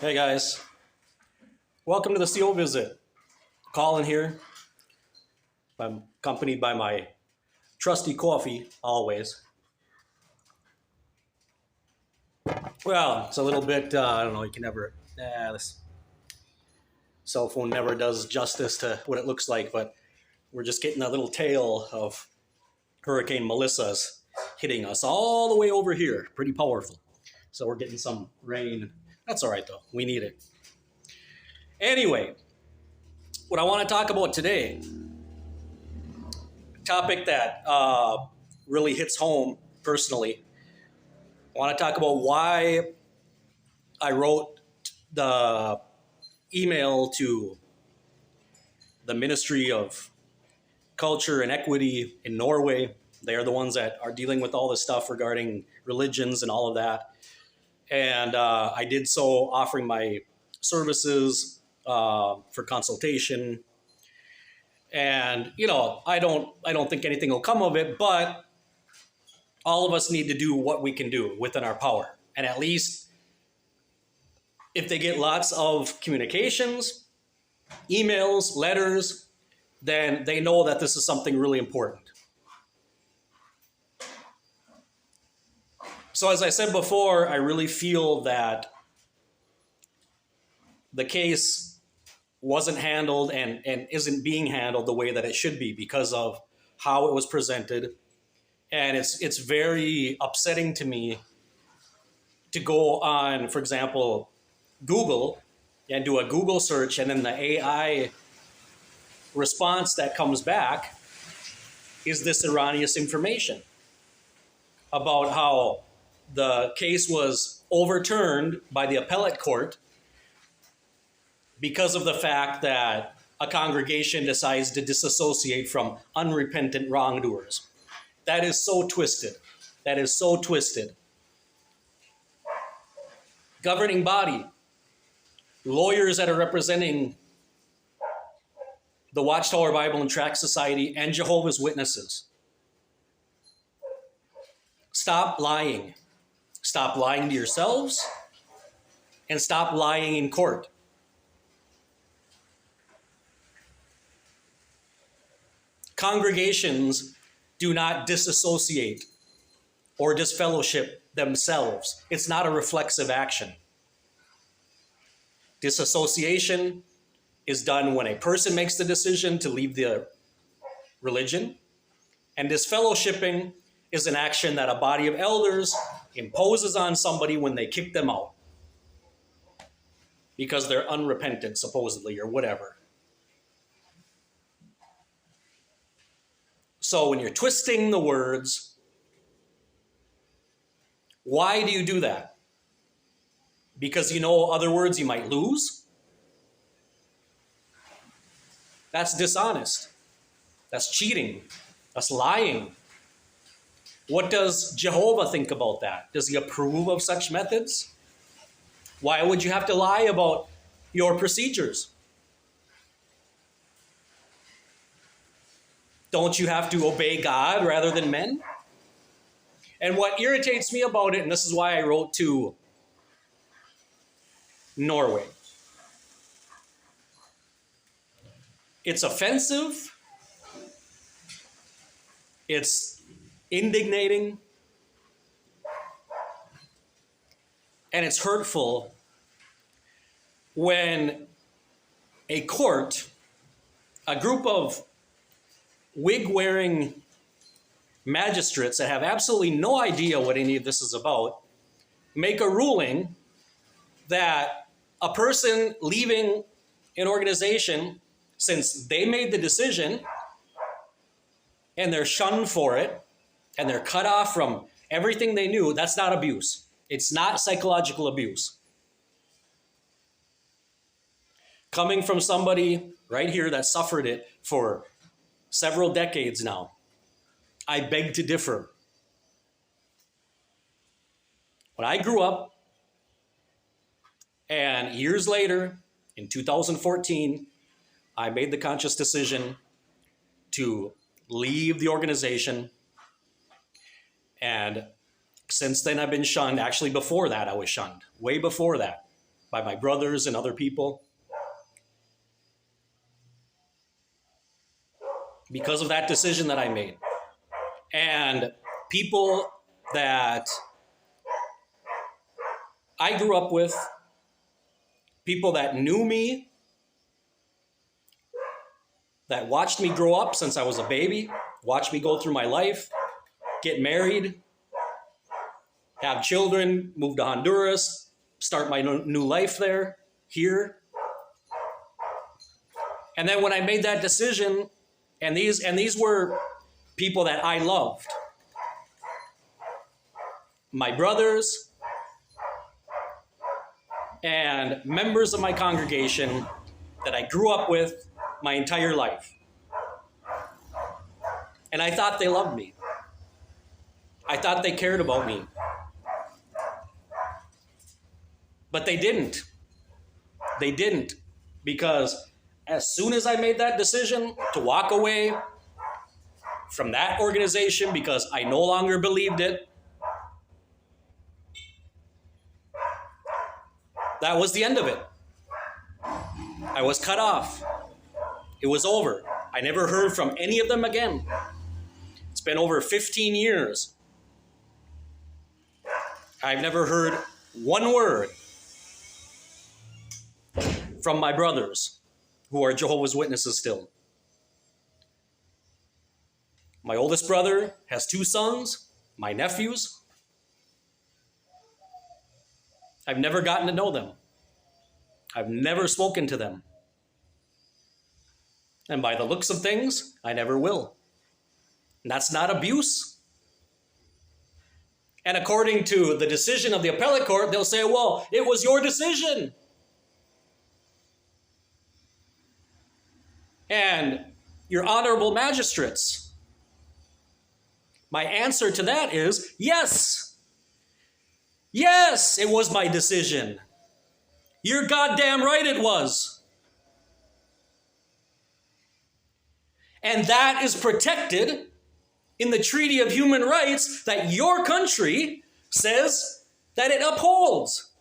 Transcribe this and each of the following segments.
Hey guys, welcome to the CO visit. Colin here. I'm accompanied by my trusty coffee, always. Well, it's a little bit, I don't know, you can never, this cell phone never does justice to what it looks like, but we're just getting a little tail of Hurricane Melissa's hitting us all the way over here. Pretty powerful. So we're getting some rain. That's all right though, we need it. Anyway, what I want to talk about today, topic that really hits home personally. I want to talk about why I wrote the email to the Ministry of Culture and Equity in Norway. They are the ones that are dealing with all this stuff regarding religions and all of that. And I did so offering my services for consultation. And, you know, I don't think anything will come of it, but all of us need to do what we can do within our power. And at least if they get lots of communications, emails, letters, then they know that this is something really important. So as I said before, I really feel that the case wasn't handled and isn't being handled the way that it should be because of how it was presented. And it's very upsetting to me to go on, for example, Google and do a Google search, and then the AI response that comes back is this erroneous information about how the case was overturned by the appellate court because of the fact that a congregation decides to disassociate from unrepentant wrongdoers. That is so twisted. That is so twisted. Governing body, lawyers that are representing the Watchtower Bible and Tract Society and Jehovah's Witnesses. Stop lying. Stop lying to yourselves and stop lying in court. Congregations do not disassociate or disfellowship themselves. It's not a reflexive action. Disassociation is done when a person makes the decision to leave the religion, and disfellowshipping is an action that a body of elders imposes on somebody when they kick them out because they're unrepentant, supposedly, or whatever. So when you're twisting the words, why do you do that? Because you know other words you might lose? That's dishonest. That's cheating. That's lying. What does Jehovah think about that? Does he approve of such methods? Why would you have to lie about your procedures? Don't you have to obey God rather than men? And what irritates me about it, and this is why I wrote to Norway, it's offensive, it's indignating, and it's hurtful when a court, a group of wig-wearing magistrates that have absolutely no idea what any of this is about make a ruling that a person leaving an organization, since they made the decision and they're shunned for it and they're cut off from everything they knew, that's not abuse. It's not psychological abuse. Coming from somebody right here that suffered it for several decades now, I beg to differ. When I grew up, and years later, in 2014, I made the conscious decision to leave the organization. And since then, I've been shunned. Actually, before that, I was shunned. Way before that. by my brothers and other people. Because of that decision that I made. And people that I grew up with, people that knew me, that watched me grow up since I was a baby, watched me go through my life, get married, have children, move to Honduras, start my new life there, here. And then when I made that decision, and these were people that I loved, my brothers and members of my congregation that I grew up with my entire life. And I thought they loved me. I thought they cared about me. But they didn't. They didn't. Because as soon as I made that decision to walk away from that organization because I no longer believed it, that was the end of it. I was cut off. It was over. I never heard from any of them again. It's been over 15 years. I've never heard one word from my brothers who are Jehovah's Witnesses still. My oldest brother has 2 sons, my nephews. I've never gotten to know them. I've never spoken to them. And by the looks of things, I never will. And that's not abuse. And according to the decision of the appellate court, they'll say, well, it was your decision. And your honorable magistrates, my answer to that is yes. Yes, it was my decision. You're goddamn right it was. And that is protected in the Treaty of Human Rights that your country says that it upholds.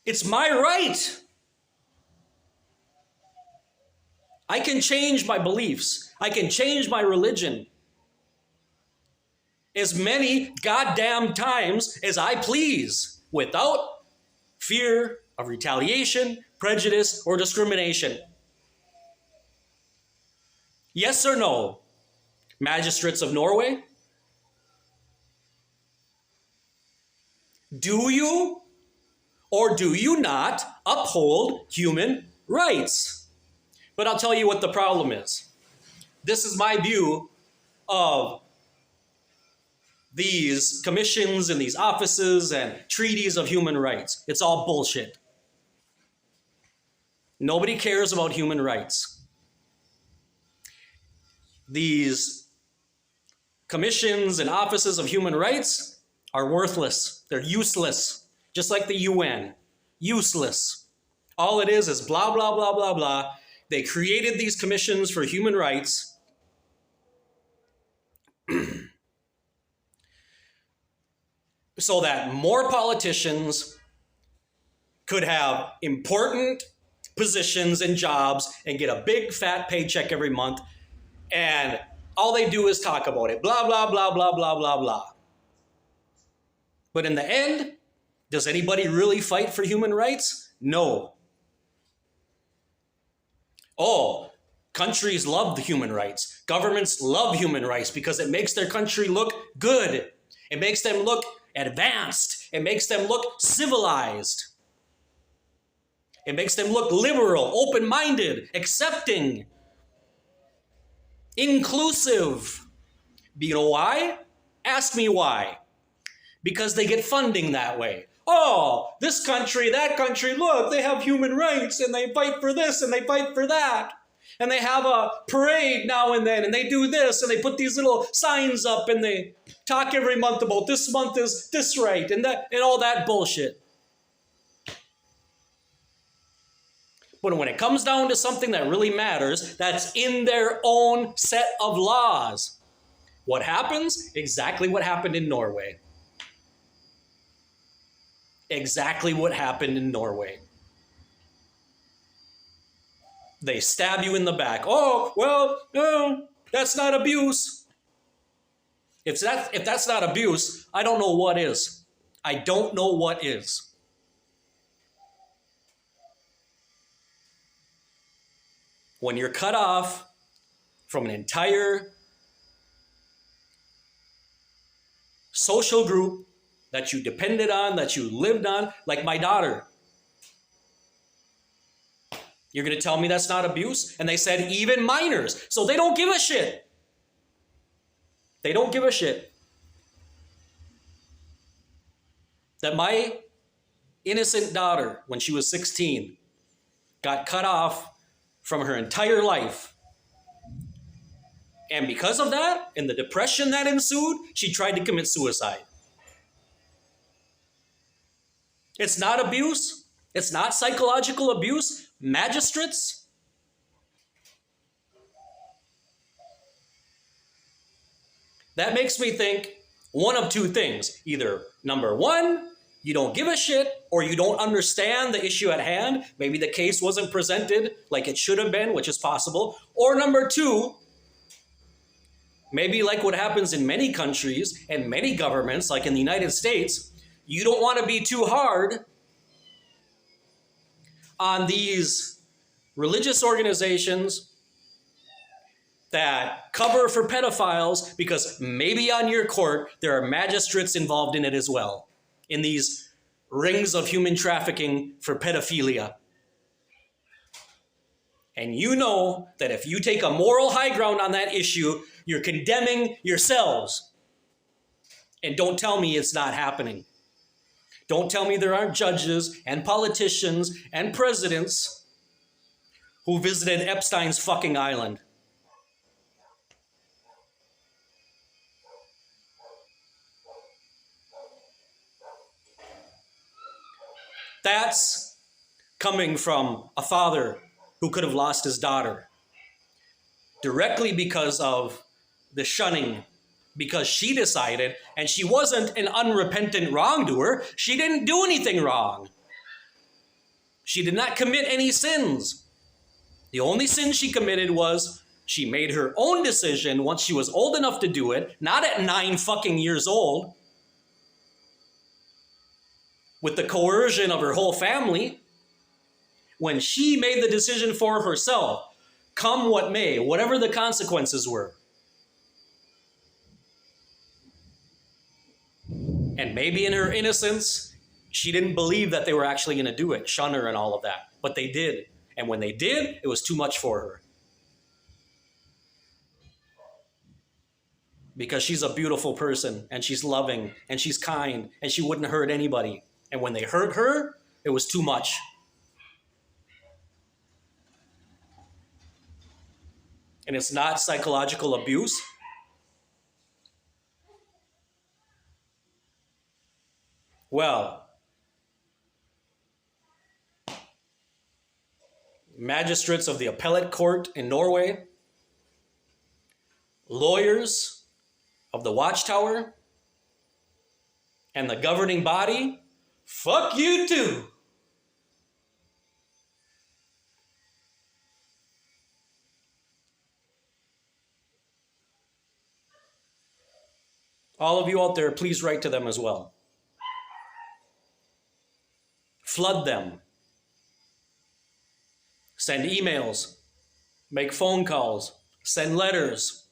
It's my right. I can change my beliefs. I can change my religion as many goddamn times as I please without fear of retaliation, prejudice, or discrimination. Yes or no, magistrates of Norway? Do you or do you not uphold human rights? But I'll tell you what the problem is. This is my view of these commissions and these offices and treaties of human rights. It's all bullshit. Nobody cares about human rights. These commissions and offices of human rights are worthless. They're useless. Just like the UN. Useless. All it is blah, blah, blah, blah, blah. They created these commissions for human rights so that more politicians could have important positions and jobs and get a big fat paycheck every month, and all they do is talk about it. Blah, blah, blah, blah, blah, blah, blah. But in the end, does anybody really fight for human rights? No. Oh, countries love the human rights. Governments love human rights because it makes their country look good. It makes them look advanced. It makes them look civilized. It makes them look liberal, open-minded, accepting, inclusive. But you know why? Ask me why. Because they get funding that way. Oh, this country, that country, look, they have human rights and they fight for this and they fight for that. And they have a parade now and then and they do this and they put these little signs up and they talk every month about this month is this right and that and all that bullshit. But when it comes down to something that really matters, that's in their own set of laws. What happens? Exactly what happened in Norway. exactly what happened in Norway. They stab you in the back. Oh, well, no, that's not abuse. If that's not abuse, I don't know what is. I don't know what is. When you're cut off from an entire social group that you depended on, that you lived on, like my daughter. You're going to tell me that's not abuse? And they said even minors. So they don't give a shit. They don't give a shit. That my innocent daughter, when she was 16, got cut off from her entire life. And because of that, and the depression that ensued, she tried to commit suicide. It's not abuse. It's not psychological abuse. Magistrates. That makes me think one of two things. Either number one, you don't give a shit, or you don't understand the issue at hand. Maybe the case wasn't presented like it should have been, which is possible. Or number two, maybe like what happens in many countries and many governments, like in the United States, you don't want to be too hard on these religious organizations that cover for pedophiles because maybe on your court there are magistrates involved in it as well, in these rings of human trafficking for pedophilia. And you know that if you take a moral high ground on that issue, you're condemning yourselves. And don't tell me it's not happening. Don't tell me there aren't judges and politicians and presidents who visited Epstein's fucking island. That's coming from a father who could have lost his daughter directly because of the shunning, because she decided, and she wasn't an unrepentant wrongdoer. She didn't do anything wrong. She did not commit any sins. The only sin she committed was she made her own decision once she was old enough to do it, not at 9 fucking years old, with the coercion of her whole family. When she made the decision for herself, come what may, whatever the consequences were. And maybe in her innocence, she didn't believe that they were actually going to do it, shun her and all of that. But they did. And when they did, it was too much for her. Because she's a beautiful person, and she's loving, and she's kind, and she wouldn't hurt anybody. And when they hurt her, it was too much. And it's not psychological abuse. Well, magistrates of the appellate court in Norway, lawyers of the Watchtower, and the governing body, fuck you too. All of you out there, please write to them as well. Flood them. Send emails. Make phone calls. Send letters.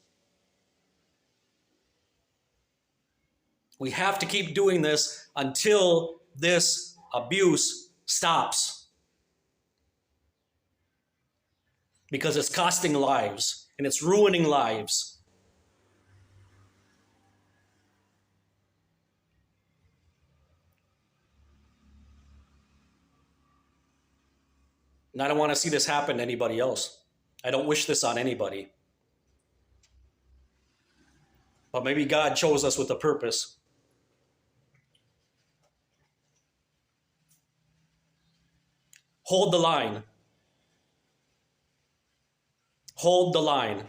We have to keep doing this until this abuse stops. Because it's costing lives and it's ruining lives. And I don't want to see this happen to anybody else. I don't wish this on anybody. But maybe God chose us with a purpose. Hold the line. Hold the line.